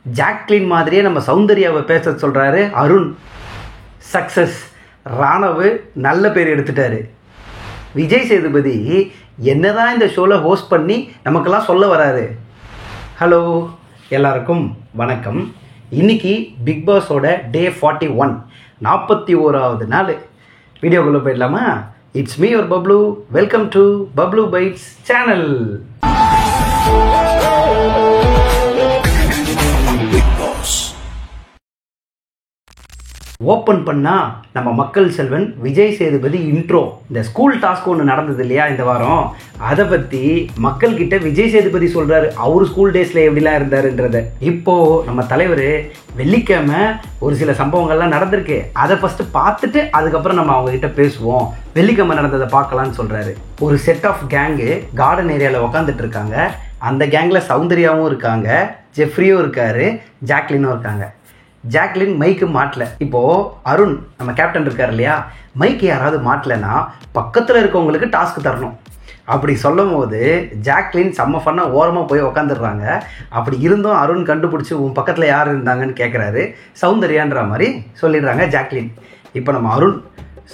Jacqueline மாதிரியே நம்ம சௌந்தர்யாவை பேச சொல்கிறாரு அருண். சக்ஸஸ். ராணவு நல்ல பேர் எடுத்துட்டாரு. விஜய் சேதுபதி என்னதான் இந்த ஷோவில் ஹோஸ்ட் பண்ணி நமக்கெல்லாம் சொல்ல வராரு. ஹலோ எல்லாருக்கும் வணக்கம். இன்னைக்கு பிக் பாஸோட டே 41 41வது நாள். வீடியோக்குள்ளே போயிடலாமா? It's me your Bablu. Welcome to Bablu bites channel. Open பண்ணால் நம்ம மக்கள் செல்வன் விஜய் சேதுபதி இன்ட்ரோ. இந்த ஸ்கூல் டாஸ்க் ஒன்று நடந்தது இல்லையா இந்த வாரம், அதை பற்றி மக்கள்கிட்ட விஜய் சேதுபதி சொல்கிறாரு அவர் ஸ்கூல் டேஸில் எப்படிலாம் இருந்தாருன்றத. இப்போது நம்ம தலைவர் வெள்ளிக்கிழமை ஒரு சில சம்பவங்கள்லாம் நடந்திருக்கு, அதை ஃபஸ்ட்டு பார்த்துட்டு அதுக்கப்புறம் நம்ம அவங்ககிட்ட பேசுவோம், வெள்ளிக்கிழமை நடந்ததை பார்க்கலான்னு சொல்கிறாரு. ஒரு செட் ஆஃப் கேங்கு கார்டன் ஏரியாவில் உக்காந்துட்டு இருக்காங்க. அந்த கேங்கில் சௌந்தர்யாவும் இருக்காங்க, ஜெஃப்ரியும் இருக்காரு, ஜாக்லினும் இருக்காங்க. ஜாக்லின் மைக்கு மாட்டல. இப்போது அருண் நம்ம கேப்டன் இருக்கார் இல்லையா, மைக்கு யாராவது மாட்டலைன்னா பக்கத்தில் இருக்கவங்களுக்கு டாஸ்க் தரணும். அப்படி சொல்லும் போது ஜாக்லின் செம்ம ஃபன்னாக ஓரமாக போய் உக்காந்துடுறாங்க. அப்படி இருந்தும் அருண் கண்டுபிடிச்சி உன் பக்கத்தில் யார் இருந்தாங்கன்னு கேட்குறாரு. சௌந்தர்யான்ற மாதிரி சொல்லிடுறாங்க ஜாக்லின். இப்போ நம்ம அருண்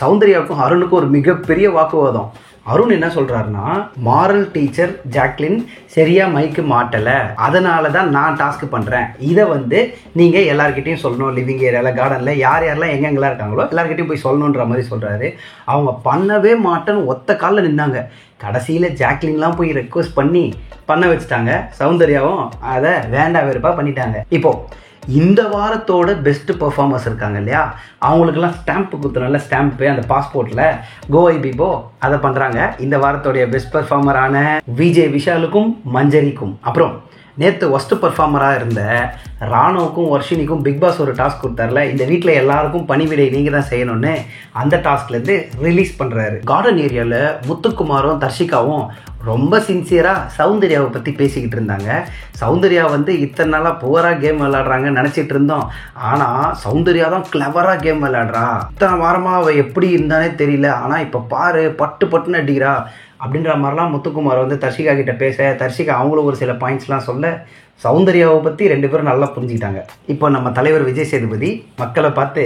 சௌந்தர்யாவுக்கும் அருணுக்கும் ஒரு மிகப்பெரிய வாக்குவாதம். அருண் என்ன சொல்கிறாருன்னா, மாரல் டீச்சர் ஜாக்லின் சரியாக மைக்கு மாட்டலை, அதனால தான் நான் டாஸ்க் பண்ணுறேன், இதை நீங்கள் எல்லாருக்கிட்டையும் சொல்லணும். லிவிங் ஏரியாவில் கார்டனில் யார் யாரெல்லாம் எங்கெங்கெல்லாம் இருக்காங்களோ எல்லாருக்கிட்டையும் போய் சொல்லணுன்ற மாதிரி சொல்கிறாரு. அவங்க பண்ணவே மாட்டேன்னு ஒத்த காலில் நின்னாங்க. கடைசியில் ஜாக்லின்லாம் போய் ரெக்வஸ்ட் பண்ணி பண்ண வச்சுட்டாங்க. சௌந்தர்யாவும் அதை வேண்டாம் வெறுப்பாக பண்ணிட்டாங்க. இப்போது இந்த வாரத்தோட பெஸ்ட் பர்ஃபார்மர்ஸ் இருக்காங்க இல்லையா, அவங்களுக்கெல்லாம் ஸ்டாம்ப்பு குத்துனால ஸ்டாம்ப்பு அந்த பாஸ்போர்ட்டில் கோஐபிபோ அதை பண்ணுறாங்க. இந்த வாரத்தோடைய பெஸ்ட் பர்ஃபார்மரான விஜய் விஷாலுக்கும் மஞ்சரிக்கும், அப்புறம் நேற்று ஒஸ்ட் பர்ஃபார்மராக இருந்த ராணுவுக்கும் வர்ஷினிக்கும் பிக் பாஸ் ஒரு டாஸ்க் கொடுத்தார்ல, இந்த வீட்டில் எல்லாருக்கும் பணிவிடை நீங்கள் தான் செய்யணும்னு அந்த டாஸ்க்லேருந்து ரிலீஸ் பண்ணுறாரு. கார்டன் ஏரியாவில் முத்துக்குமாரும் தர்ஷிகாவும் ரொம்ப சின்சியராக சௌந்தர்யாவை பற்றி பேசிக்கிட்டு இருந்தாங்க. சௌந்தர்யா இத்தனை நாளாக புவராக கேம் விளையாடுறாங்கன்னு நினச்சிட்டு இருந்தோம். ஆனால் சௌந்தர்யா தான் கிளவராக கேம் விளையாடுறா. இத்தனை வாரமாக அவள் எப்படி இருந்தானே தெரியல, ஆனால் இப்போ பாரு பட்டுன்னு அடிக்கிறா அப்படின்ற மாதிரிலாம் முத்துக்குமார் தர்ஷிகா கிட்ட பேச, தர்ஷிகா அவங்களும் ஒரு சில பாயிண்ட்ஸ்லாம் சொல்ல, சௌந்தர்யாவை பற்றி ரெண்டு பேரும் நல்லா புரிஞ்சுக்கிட்டாங்க. இப்போ நம்ம தலைவர் விஜய் சேதுபதி மக்களை பார்த்து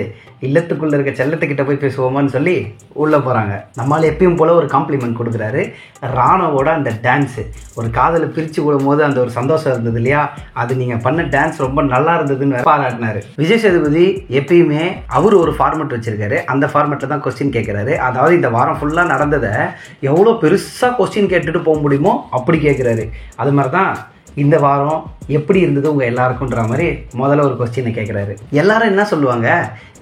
இல்லத்துக்குள்ளே இருக்க செல்லத்துக்கிட்ட போய் பேசுவோமான்னு சொல்லி உள்ளே போகிறாங்க. நம்மளால் எப்பயும் போல் ஒரு காம்ப்ளிமெண்ட் கொடுக்குறாரு. ராணவோட அந்த டான்ஸு ஒரு காதலை பிரித்து விடும்போது அந்த ஒரு சந்தோஷம் இருந்தது இல்லையா, அது நீங்கள் பண்ண டான்ஸ் ரொம்ப நல்லா இருந்ததுன்னு பாராட்டினார். விஜய் சேதுபதி எப்பயுமே அவர் ஒரு ஃபார்மெட் வச்சுருக்காரு, அந்த ஃபார்மெட்டில் தான் கொஸ்டின் கேட்குறாரு. அதாவது இந்த வாரம் ஃபுல்லாக நடந்ததை எவ்வளோ பெருசாக கொஸ்டின் கேட்டுட்டு போக முடியுமோ அப்படி கேட்குறாரு. அது மாதிரி தான் இந்த வாரம் எப்படி இருந்தது உங்கள் எல்லாருக்குன்ற மாதிரி முதல்ல ஒரு கொஸ்டினை கேட்குறாரு. எல்லாரும் என்ன சொல்லுவாங்க,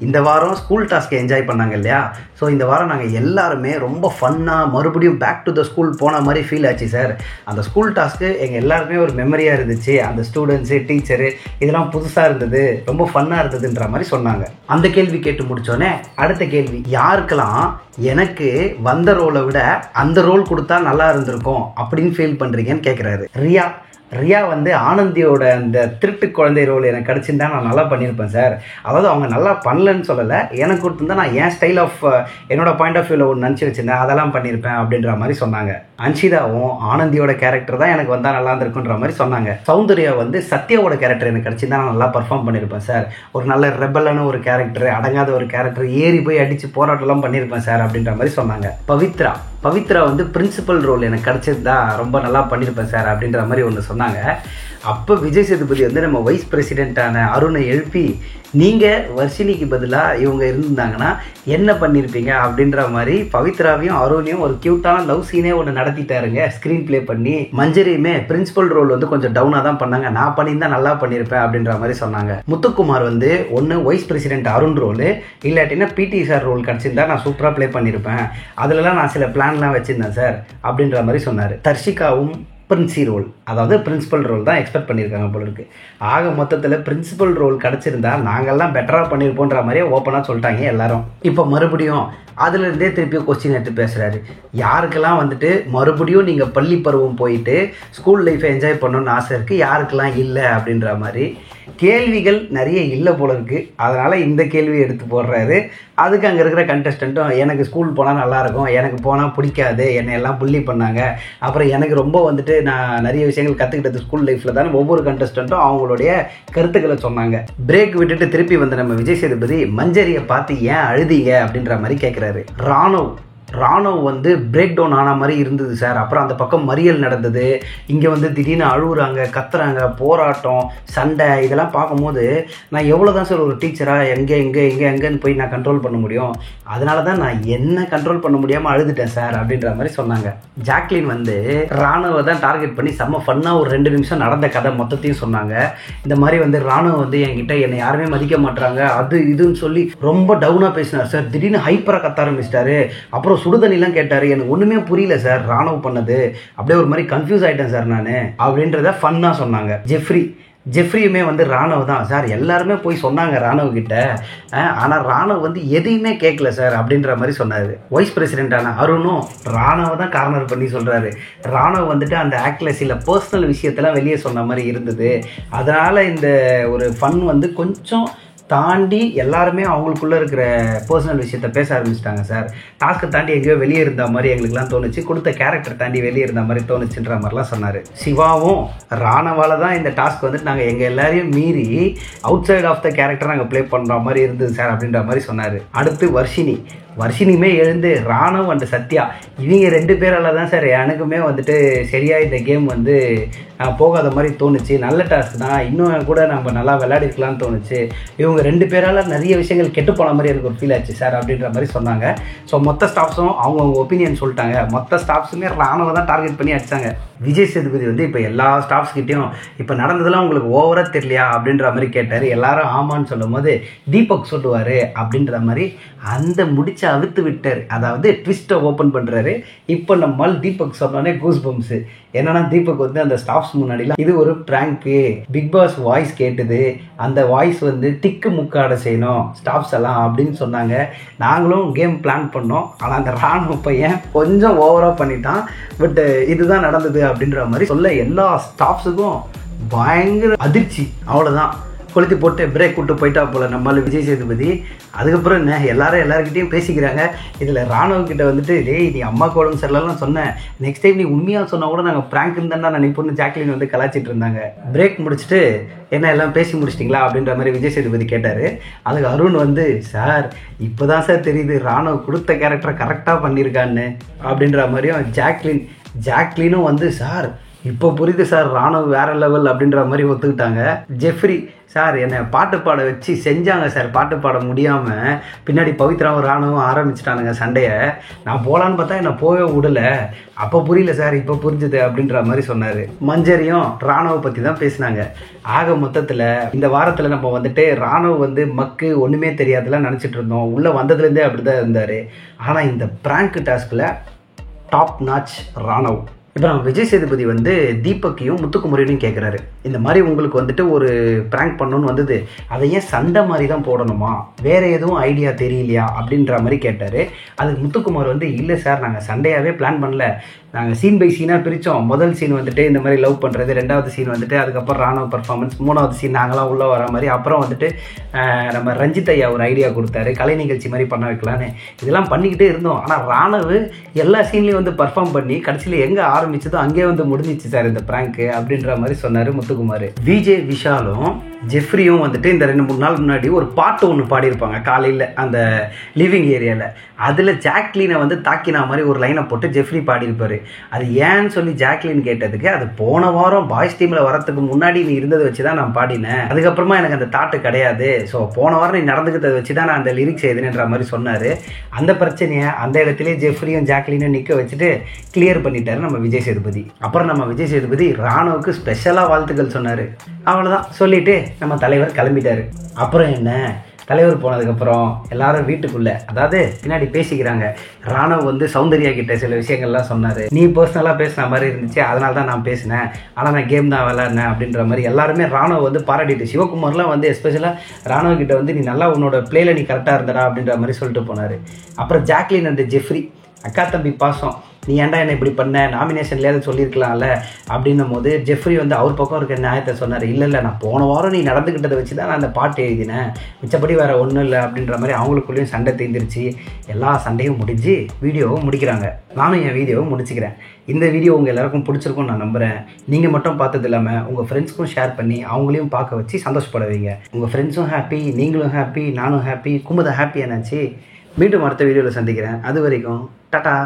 இந்த வாரம் ஸ்கூல் டாஸ்க்கை என்ஜாய் பண்ணாங்க இல்லையா, ஸோ இந்த வாரம் நாங்கள் எல்லாருமே ரொம்ப ஃபன்னாக மறுபடியும் பேக் டு த ஸ்கூல் போன மாதிரி ஃபீல் ஆச்சு சார். அந்த ஸ்கூல் டாஸ்க்கு எங்கள் எல்லாருமே ஒரு மெமரியாக இருந்துச்சு. அந்த ஸ்டூடெண்ட்ஸு, டீச்சரு இதெல்லாம் புதுசாக இருந்தது, ரொம்ப ஃபன்னாக இருந்ததுன்ற மாதிரி சொன்னாங்க. அந்த கேள்வி கேட்டு முடித்தோடனே அடுத்த கேள்வி, யாருக்கெல்லாம் எனக்கு வந்த ரோலை விட அந்த ரோல் கொடுத்தா நல்லா இருந்திருக்கும் அப்படின்னு ஃபீல் பண்ணுறீங்கன்னு கேட்குறாரு. ரியா ஆனந்தியோட அந்த திருட்டு குழந்தை ரோல் எனக்கு கிடச்சிருந்தா நான் நல்லா பண்ணியிருப்பேன் சார். அதாவது அவங்க நல்லா பண்ணலன்னு சொல்லலை, எனக்கு கொடுத்துருந்தா நான் என் ஸ்டைல் ஆஃப் என்னோட பாயிண்ட் ஆஃப் வியூவில் ஒன்று நினச்சி வச்சுருந்தேன், அதெல்லாம் பண்ணியிருப்பேன் அப்படின்ற மாதிரி சொன்னாங்க. அன்ஷிதாவும் ஆனந்தியோட கேரக்டர் தான் எனக்கு வந்தால் நல்லா இருந்திருக்குன்ற மாதிரி சொன்னாங்க. சௌந்தர்யா சத்யாவோட கேரக்டர் எனக்கு கிடச்சிருந்தா நான் நல்லா பர்ஃபார்ம் பண்ணியிருப்பேன் சார், ஒரு நல்ல ரெபலான ஒரு கேரக்டர், அடங்காத ஒரு கேரக்டர், ஏறி போய் அடித்து போராட்டம்லாம் பண்ணியிருப்பேன் சார் அப்படின்ற மாதிரி சொன்னாங்க. பவித்ரா பிரின்சிபல் ரோல் எனக்கு கிடச்சிருந்தா ரொம்ப நல்லா பண்ணியிருப்பேன் சார் அப்படின்ற மாதிரி ஒன்று சொன்னாங்க. அப்போ விஜய் சேதுபதி நம்ம வைஸ் பிரசிடெண்ட்டான அருணை எழுப்பி, நீங்கள் வர்ஷினிக்கு பதிலாக இவங்க இருந்திருந்தாங்கன்னா என்ன பண்ணியிருப்பீங்க அப்படின்ற மாதிரி பவித்ராவையும் அருணையும் ஒரு க்யூட்டான லவ் சீனே ஒன்று நடத்திட்டாருங்க ஸ்க்ரீன் ப்ளே பண்ணி. மஞ்சரியுமே பிரின்சிபல் ரோல் கொஞ்சம் டவுனாக தான் பண்ணாங்க, நான் பண்ணியிருந்தா நல்லா பண்ணியிருப்பேன் அப்படின்ற மாதிரி சொன்னாங்க. முத்துக்குமார் ஒன்று வைஸ் பிரசிடென்ட் அருண் ரோலு, இல்லாட்டினா பிடி சார் ரோல் கிடச்சிருந்தா நான் சூப்பராக ப்ளே பண்ணியிருப்பேன், அதிலலாம் நான் சில பிளான்லாம் வச்சுருந்தேன் சார் அப்படின்ற மாதிரி சொன்னார். தர்ஷிகாவும் பிரின்சி ரோல், அதாவது பிரின்சிபல் ரோல் தான் எக்ஸ்பெக்ட் பண்ணியிருக்காங்க போல இருக்கு. ஆக மொத்தத்தில் பிரின்சிபல் ரோல் கிடச்சிருந்தா நாங்கள்லாம் பெட்டராக பண்ணியிருப்போன்ற மாதிரியே ஓப்பனாக சொல்லிட்டாங்க எல்லாரும். இப்போ மறுபடியும் அதுலேருந்தே திருப்பி கொஸ்டின் எடுத்து பேசுகிறாரு. யாருக்கெல்லாம் மறுபடியும் நீங்கள் பள்ளி பருவம் போயிட்டு ஸ்கூல் லைஃப்பை என்ஜாய் பண்ணணுன்னு ஆசை இருக்குது, யாருக்கெல்லாம் இல்லை அப்படின்ற மாதிரி கேள்விகள் நிறைய இல்லை போல இருக்குது. அதனால் இந்த கேள்வி எடுத்து போடுறாரு. அதுக்கு அங்கே இருக்கிற கண்டஸ்டண்ட்டும் எனக்கு ஸ்கூல் போனால் நல்லாயிருக்கும், எனக்கு போனால் பிடிக்காது, என்னை எல்லாம் புள்ளி பண்ணாங்க, அப்புறம் எனக்கு ரொம்ப நான் நிறைய விஷயங்கள் கற்றுக்கிட்டது ஸ்கூல் லைஃப்பில் தான் ஒவ்வொரு கண்டஸ்டண்ட்டும் அவங்களுடைய கருத்துக்களை சொன்னாங்க. பிரேக் விட்டுட்டு திருப்பி வந்து நம்ம விஜய் சேதுபதி மஞ்சரியை பார்த்து ஏன் அழுதிங்க அப்படின்ற மாதிரி கேட்குறாரு. ராணுவ வந்து பிரேக் டவுன் ஆன மாதிரி இருந்தது சார். அப்புறம் அந்த பக்கம் மறியல் நடந்தது, இங்கே வந்து திடீர்னு அழுகுறாங்க, கத்துறாங்க, போராட்டம், சண்டை, இதெல்லாம் பார்க்கும்போது நான் எவ்வளோ தான் சார் ஒரு டீச்சராக எங்கேன்னு போய் நான் கண்ட்ரோல் பண்ண முடியும். அதனால தான் நான் என்ன கண்ட்ரோல் பண்ண முடியாமல் அழுதுட்டேன் சார் அப்படின்ற மாதிரி சொன்னாங்க. ஜாக்லின் வந்து ராணுவை தான் டார்கெட் பண்ணி செம்ம ஃபன்னாக ஒரு 2 நிமிஷம் நடந்த கதை மொத்தத்தையும் சொன்னாங்க. இந்த மாதிரி வந்து ராணுவ வந்து என்கிட்ட என்னை யாருமே மதிக்க மாட்டாங்க, அது இதுன்னு சொல்லி ரொம்ப டவுனாக பேசினார் சார். திடீர்னு ஹைப்பராக கத்த ஆரம்பிச்சிட்டாரு. அப்புறம் சுடுதண்ணிலாம் கேட்டார். எனக்கு ஒன்றுமே புரியல சார் ராணுவ பண்ணது, அப்படியே ஒரு மாதிரி கன்ஃபியூஸ் ஆகிட்டேன் சார் நான் அப்படின்றத ஃபன்னாக சொன்னாங்க. ஜெஃப்ரியுமே வந்து ராணுவ தான் சார், எல்லாருமே போய் சொன்னாங்க ராணுவ கிட்ட, ஆனால் ராணுவ வந்து எதையுமே கேட்கல சார் அப்படின்ற மாதிரி சொன்னார். வைஸ் பிரசிடென்டான அருணும் ராணுவ தான் கார்னர் பண்ணி சொல்கிறாரு. ராணுவ வந்துட்டு அந்த ஆக்டில் சில பர்சனல் விஷயத்தெல்லாம் வெளியே சொன்ன மாதிரி இருந்தது, அதனால் இந்த ஒரு ஃபன் வந்து கொஞ்சம் தாண்டி எல்லாருமே அவங்களுக்குள்ளே இருக்கிற பர்சனல் விஷயத்த பேச ஆரம்பிச்சிட்டாங்க சார். டாஸ்க்கை தாண்டி எங்கேயோ வெளியே இருந்த மாதிரி எங்களுக்குலாம் தோணுச்சு, கொடுத்த கேரக்டர் தாண்டி வெளியே இருந்த மாதிரி தோணுச்சுன்ற மாதிரிலாம் சொன்னார். சிவாவும் ராணவால தான் இந்த டாஸ்க் வந்துட்டு நாங்கள் எங்கள் எல்லாரையும் மீறி outside of the character நாங்கள் ப்ளே பண்ணுற மாதிரி இருந்தது சார் அப்படின்ற மாதிரி சொன்னார். அடுத்து வர்ஷினியுமே எழுந்து ராணவ் அண்ட் சத்யா இவங்க 2 பேரால் தான் சார் எனக்குமே வந்துட்டு சரியாக இந்த கேம் வந்து போகாத மாதிரி தோணுச்சு. நல்ல டாஸ்க் தான், இன்னும் கூட நம்ம நல்லா விளையாடிருக்கலாம்னு தோணுச்சு. இவங்க 2 பேரால் நிறைய விஷயங்கள் கெட்டு போன மாதிரி எனக்கு ஒரு ஃபீல் ஆச்சு சார் அப்படின்ற மாதிரி சொன்னாங்க. ஸோ மொத்த ஸ்டாஃப்ஸும் அவங்கவுங்க ஒப்பீனியன் சொல்லிட்டாங்க. மொத்த ஸ்டாஃப்ஸுமே ராணுவ தான் டார்கெட் பண்ணி அடித்தாங்க. விஜய் சேதுபதி வந்து இப்போ எல்லா ஸ்டாஃப்ஸ்கிட்டையும் இப்போ நடந்ததெல்லாம் உங்களுக்கு ஓவராக தெரியலையா அப்படின்ற மாதிரி கேட்டார். எல்லாரும் ஆமான்னு சொல்லும் போது தீபக் சொல்லுவார் அப்படின்ற மாதிரி அந்த முடிச்ச அவித்து விட்டார். அதாவது ட்விஸ்ட்டை ஓப்பன் பண்ணுறாரு. இப்போ நம்மால் தீபக் சொன்னோன்னே கூஸ் பம்ப்ஸு. என்னன்னா தீபக் வந்து அந்த ஸ்டாஃப்ஸ் முன்னாடிலாம் இது ஒரு ப்ராங்க்கு, பிக் பாஸ் வாய்ஸ் கேட்டுது, அந்த வாய்ஸ் வந்து திக்கு முக்காட செய்யணும் ஸ்டாஃப்ஸ் எல்லாம் அப்படின்னு சொன்னாங்க. நாங்களும் கேம் பிளான் பண்ணோம், ஆனால் அந்த ராணுவ பையன் கொஞ்சம் ஓவராக பண்ணிட்டான். பட் இதுதான் நடந்தது அப்படின்ற மாதிரி சொல்ல எல்லா ஸ்டாஃப்ஸுக்கும் பயங்கர அதிர்ச்சி. அவ்வளோதான், கொளுத்தி போட்டு பிரேக் விட்டு போயிட்டா போல நம்மளால விஜய் சேதுபதி. அதுக்கப்புறம் என்ன எல்லாருக்கிட்டையும் பேசிக்கிறாங்க. இதில் ராணுவக்கிட்ட வந்துட்டு டேய் நீ அம்மாவுக்கு உடம்பு சரியில்லாம் சொன்னேன், நெக்ஸ்ட் டைம் நீ உண்மையாக சொன்னால் கூட நாங்கள் ப்ராங்க்னு தான் நினைப்போம்னு ஜாக்லின் வந்து கலாச்சிட்டு இருந்தாங்க. பிரேக் முடிச்சுட்டு என்ன எல்லாம் பேசி முடிச்சிட்டிங்களா அப்படின்ற மாதிரி விஜய் சேதுபதி கேட்டார். அதுக்கு அருண் வந்து சார் இப்போ தான் சார் தெரியுது ராணுவ கொடுத்த கேரக்டரை கரெக்டாக பண்ணியிருக்கான்னு அப்படின்ற மாதிரியும் ஜாக்லினும் வந்து சார் இப்போ புரியுது சார் ராணுவ வேற லெவல் அப்படின்ற மாதிரி ஒத்துக்கிட்டாங்க. ஜெஃப்ரி சார் என்னை பாட்டு பாட வச்சு செஞ்சாங்க சார், பாட்டு பாட முடியாமல் பின்னாடி பவித்ராவும் ராணுவம் ஆரம்பிச்சிட்டானுங்க சண்டையை. நான் போகலான்னு பார்த்தா என்னை போகவே விடலை, அப்போ புரியல சார் இப்போ புரிஞ்சுது அப்படின்ற மாதிரி சொன்னார். மஞ்சரியும் ராணுவ பற்றி தான் பேசினாங்க. ஆக மொத்தத்தில் இந்த வாரத்தில் நம்ம வந்துட்டு ராணுவ வந்து மக்கு ஒன்றுமே தெரியாதெல்லாம் நினச்சிட்டு இருந்தோம், உள்ளே வந்ததுலேருந்தே அப்படி தான் இருந்தார். ஆனால் இந்த ப்ராங்க் டாஸ்கில் டாப் நாச் ராணுவ. இப்போ நம்ம விஜய் சேதுபதி வந்து தீபக்கையும் முத்துக்குமரனையும் கேட்குறாரு, இந்த மாதிரி உங்களுக்கு வந்துட்டு ஒரு ப்ராங்க் பண்ணணும்னு வந்தது, அதை ஏன் சண்டை மாதிரி தான் போடணுமா, வேறு எதுவும் ஐடியா தெரியலையா அப்படின்ற மாதிரி கேட்டார். அதுக்கு முத்துக்குமார் வந்து இல்லை சார் நாங்கள் சண்டையாகவே பிளான் பண்ணல, நாங்கள் சீன் பை சீனாக பிரித்தோம். முதல் சீன் வந்துட்டு இந்த மாதிரி லவ் பண்ணுறது, 2வது சீன் வந்துட்டு அதுக்கப்புறம் ராணுவ பர்ஃபார்மன்ஸ், 3வது சீன் நாங்களாம் உள்ளே வர மாதிரி, அப்புறம் வந்துட்டு நம்ம ரஞ்சித் ஐயா ஒரு ஐடியா கொடுத்தாரு கலை நிகழ்ச்சி மாதிரி பண்ண வைக்கலான்னு. இதெல்லாம் பண்ணிக்கிட்டே இருந்தோம். ஆனால் ராணுவ எல்லா சீன்லேயும் வந்து பர்ஃபார்ம் பண்ணி கடைசியில் எங்கே ஆரம்பிச்சதோ அங்கே வந்து முடிஞ்சிச்சு சார் இந்த ப்ராங்க்கு அப்படின்ற மாதிரி சொன்னார் முத்துக்குமார். விஜய் விஷாலும் ஜெஃப்ரியும் வந்துட்டு இந்த 2-3 நாள் முன்னாடி ஒரு பாட்டு ஒன்று பாடியிருப்பாங்க காலையில் அந்த லிவிங் ஏரியாவில். அதில் ஜாக்லினை வந்து தாக்கினா மாதிரி ஒரு லைனை போட்டு ஜெஃப்ரி பாடியிருப்பார். அது ஏன்னு சொல்லி ஜாக்லின் கேட்டதுக்கு, அது போன வாரம் பாய்ஸ் டீமில் வரத்துக்கு முன்னாடி நீ இருந்ததை வச்சு தான் நான் பாடினேன், அதுக்கப்புறமா எனக்கு அந்த தாட்டு கிடையாது, ஸோ போன வாரம் நீ நடந்துக்கிட்டதை வச்சு தான் நான் அந்த லிரிக்ஸ் எழுதினேன்ற மாதிரி சொன்னார். அந்த பிரச்சனையை அந்த இடத்துலேயே ஜெஃப்ரியும் ஜாக்லினும் நிற்க வச்சுட்டு கிளியர் பண்ணிட்டாரு நம்ம விஜய் சேதுபதி. அப்புறம் நம்ம விஜய் சேதுபதி ராணுவுக்கு ஸ்பெஷலாக வாழ்த்துக்கள் சொன்னார். அவ்வளோதான் சொல்லிட்டு நம்ம தலைவர் கிளம்பிட்டாரு. அப்புறம் என்ன, தலைவர் போனதுக்கப்புறம் எல்லாரும் வீட்டுக்குள்ளே, அதாவது பின்னாடி பேசிக்கிறாங்க. ராணுவ வந்து சௌந்தர்யா கிட்ட சில விஷயங்கள்லாம் சொன்னார். நீ பர்சனலாக பேசின மாதிரி இருந்துச்சு, அதனால தான் நான் பேசினேன், ஆனால் நான் கேம் தான் விளையாடினேன் அப்படின்ற மாதிரி எல்லாருமே ராணுவ வந்து பாராட்டிட்டு, சிவகுமார்லாம் வந்து எஸ்பெஷலாக ராணுவ கிட்ட வந்து நீ நல்லா உன்னோட பிளேயில் நீ கரெக்டாக இருந்தடா அப்படின்ற மாதிரி சொல்லிட்டு போனார். அப்புறம் ஜாக்லின் அண்ட் ஜெஃப்ரி அக்கா தம்பி பாசம் நீ ஏன்டா என்ன இப்படி பண்ண, நாமினேஷன்லேயாவது சொல்லியிருக்கலாம்ல அப்படின்னும் போது ஜெஃப்ரி வந்து அவர் பக்கம் இருக்க நியாயத்தை சொன்னார். இல்லை நான் போன வாரம் நீ நடந்துக்கிட்டதை வச்சு தான் நான் அந்த பாட்டு எழுதினேன், மிச்சப்படி வேறு ஒன்றும் இல்லை அப்படின்ற மாதிரி அவங்களுக்குள்ளேயும் சண்டை தீர்ந்துருச்சு. எல்லா சண்டையும் முடிஞ்சு வீடியோவும் முடிக்கிறாங்க. நானும் என் வீடியோவை முடிச்சுக்கிறேன். இந்த வீடியோ உங்கள் எல்லாருக்கும் பிடிச்சிருக்கும்னு நான் நம்புகிறேன். நீங்கள் மட்டும் பார்த்தது இல்லாமல் உங்கள் ஃப்ரெண்ட்ஸ்க்கும் ஷேர் பண்ணி அவங்களையும் பார்க்க வச்சு சந்தோஷப்படுவீங்க. உங்கள் ஃப்ரெண்ட்ஸும் ஹாப்பி, நீங்களும் ஹாப்பி, நானும் ஹாப்பி, குமுதம் ஹாப்பி என்னாச்சு. மீண்டும் அடுத்த வீடியோவில் சந்திக்கிறேன். அது வரைக்கும் டாடா.